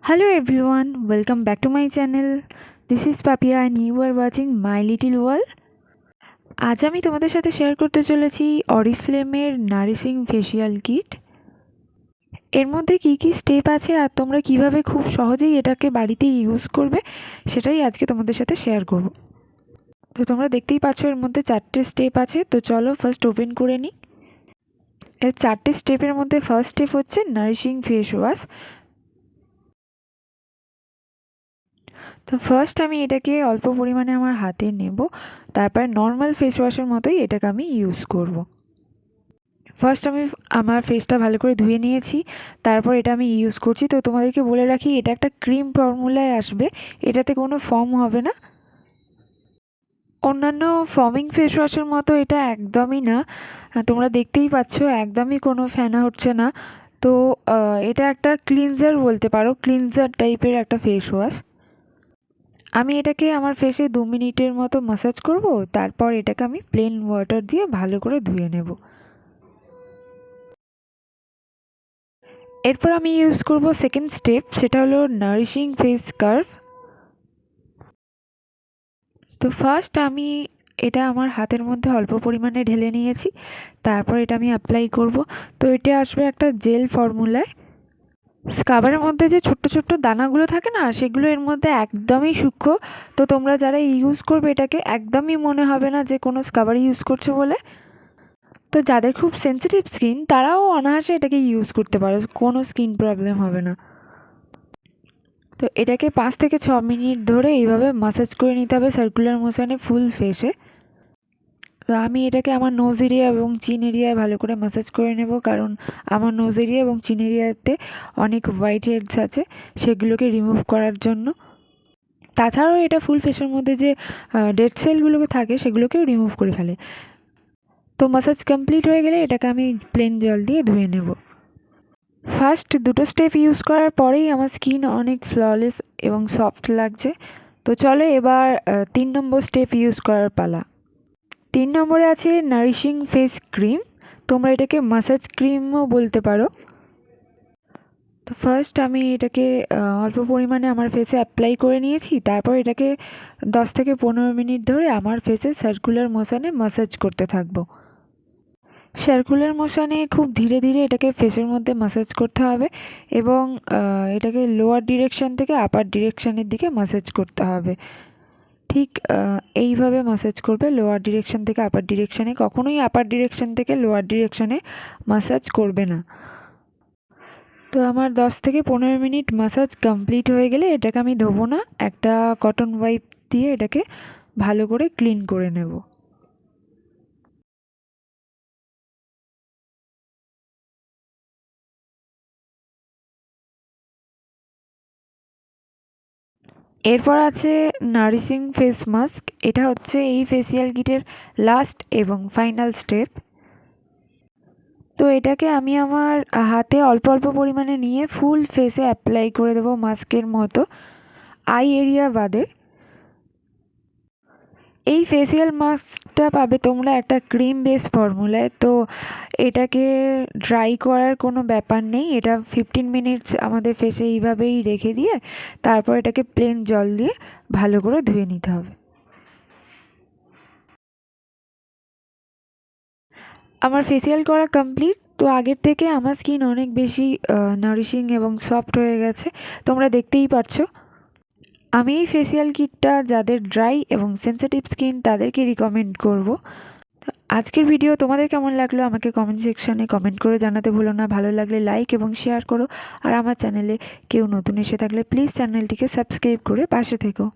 Hello everyone, welcome back to my channel. This is Papia and you are watching My Little World. আজ আমি তোমাদের সাথে share করতে চলেছি অরিফ্লেমের নারিশিং ফেসিয়াল কিট। এর মধ্যে কি কি স্টেপ আছে আর তোমরা কিভাবে খুব সহজেই এটাকে বাড়িতে ইউজ করবে সেটাই আজকে তোমাদের সাথে শেয়ার করব। তো তোমরা দেখতেই পাচ্ছ এর মধ্যে 4টে স্টেপ আছে। তো চলো ফার্স্ট ওপেন করে নিই। এর 4টে স্টেপের মধ্যে ফার্স্ট স্টেপ হচ্ছে নারিশিং ফেস ওয়াশ। তো ফার্স্ট আমি এটাকে অল্প পরিমাণে আমার হাতে নেব, তারপর নর্মাল ফেস ওয়াশের মতোই এটাকে আমি ইউজ করব। ফার্স্ট আমি আমার ফেসটা ভালো করে ধুয়ে নিয়েছি, তারপর এটা আমি ইউজ করছি। তো তোমাদেরকে বলে রাখি এটা একটা ক্রিম ফর্মুলায় আসবে, এটাতে কোনো ফর্ম হবে না। অন্যান্য ফর্মিং ফেস ওয়াশের মতো এটা একদমই না, তোমরা দেখতেই পাচ্ছ একদমই কোনো ফেনা হচ্ছে না। তো এটা একটা ক্লিনজার বলতে পারো, ক্লিনজার টাইপের একটা ফেস ওয়াশ। আমি এটাকে আমার ফেসে 2 মিনিটের মতো ম্যাসাজ করব, তারপর এটাকে আমি প্লেন ওয়াটার দিয়ে ভালো করে ধুয়ে নেব। এরপর আমি ইউজ করব সেকেন্ড স্টেপ, সেটা হলো নারিশিং ফেস কার্ভ। তো ফার্স্ট আমি এটা আমার হাতের মধ্যে অল্প পরিমাণে ঢেলে নিয়েছি, তারপর এটা আমি অ্যাপ্লাই করব। তো এটা আসবে একটা জেল ফর্মুলায়। স্কাবারের মধ্যে যে ছোট্ট ছোট্ট দানাগুলো থাকে না, সেগুলো এর মধ্যে একদমই সূক্ষ্ম। তো তোমরা যারা ইউজ করবে এটাকে একদমই মনে হবে না যে কোনো স্কাবার ইউজ করছে বলে। তো যাদের খুব সেন্সিটিভ স্কিন তারাও অনায়াসে এটাকে ইউজ করতে পারো, কোনো স্কিন প্রবলেম হবে না। তো এটাকে 5 থেকে 6 মিনিট ধরে এইভাবে ম্যাসাজ করে নিতে হবে সার্কুলার মোশনে ফুল ফেসে। তো আমি এটাকে আমার নোজ এরিয়া এবং চিন এরিয়ায় ভালো করে ম্যাসাজ করে নেব, কারণ আমার নোজ এরিয়া এবং চিন এরিয়াতে অনেক হোয়াইট হেডস আছে, সেগুলোকে রিমুভ করার জন্য। তাছাড়াও এটা ফুল ফেসের মধ্যে যে ডেড সেলগুলো থাকে সেগুলোকেও রিমুভ করে ফেলে। তো ম্যাসাজ কমপ্লিট হয়ে গেলে এটাকে আমি প্লেন জল দিয়ে ধুয়ে নেব। ফার্স্ট দুটো স্টেপ ইউজ করার পরেই আমার স্কিন অনেক ফ্ললেস এবং সফট লাগছে। তো চলো এবার 3 নম্বর স্টেপ ইউজ করার পালা। 3 নম্বরে আছে নারিশিং ফেস ক্রিম, তোমরা এটাকে ম্যাসাজ ক্রিমও বলতে পারো। তো ফার্স্ট আমি এটাকে অল্প পরিমাণে আমার ফেসে অ্যাপ্লাই করে নিয়েছি, তারপর এটাকে 10 থেকে 15 মিনিট ধরে আমার ফেসে সার্কুলার মোশনে ম্যাসাজ করতে থাকবো। সার্কুলার মোশনে খুব ধীরে ধীরে এটাকে ফেসের মধ্যে ম্যাসাজ করতে হবে এবং এটাকে লোয়ার ডিরেকশান থেকে আপার ডিরেকশানের দিকে ম্যাসাজ করতে হবে। ঠিক এইভাবে ম্যাসাজ করবে, লোয়ার ডিরেকশান থেকে আপার ডিরেকশানে, কখনোই আপার ডিরেকশান থেকে লোয়ার ডিরেকশানে ম্যাসাজ করবে না। তো আমার 10 থেকে 15 মিনিট ম্যাসাজ কমপ্লিট হয়ে গেলে এটাকে আমি ধোবো না, একটা কটন ওয়াইপ দিয়ে এটাকে ভালো করে ক্লিন করে নেব। এরপর আছে নারিশিং ফেস মাস্ক। এটা হচ্ছে এই ফেসিয়াল কিটের লাস্ট এবং ফাইনাল স্টেপ। তো এটাকে আমি আমার হাতে অল্প অল্প পরিমাণে নিয়ে ফুল ফেসে অ্যাপ্লাই করে দেবো মাস্কের মতো, আই এরিয়া বাদে। এই ফেসিয়াল মাস্কটা পাবে তোমরা একটা ক্রিম বেস ফর্মুলায়। তো এটাকে ড্রাই করার কোনো ব্যাপার নেই, এটা 15 মিনিটস আমাদের ফেসে এইভাবেই রেখে দিয়ে তারপর এটাকে প্লেন জল দিয়ে ভালো করে ধুয়ে নিতে হবে। আমার ফেসিয়াল করা কমপ্লিট। তো আগের থেকে আমার স্কিন অনেক বেশি নারিশিং এবং সফট হয়ে গেছে, তোমরা দেখতেই পাচ্ছ। আমি এই ফেসিয়াল কিটটা যাদের ড্রাই এবং সেন্সিটিভ স্কিন তাদেরকে রিকমেন্ড করব। আজকের ভিডিও তোমাদের কেমন লাগলো আমাকে কমেন্ট সেকশানে কমেন্ট করে জানাতে ভুলো না। ভালো লাগলে লাইক এবং শেয়ার করো, আর আমার চ্যানেলে কেউ নতুন এসে থাকলে প্লিজ চ্যানেলটিকে সাবস্ক্রাইব করে পাশে থেকো।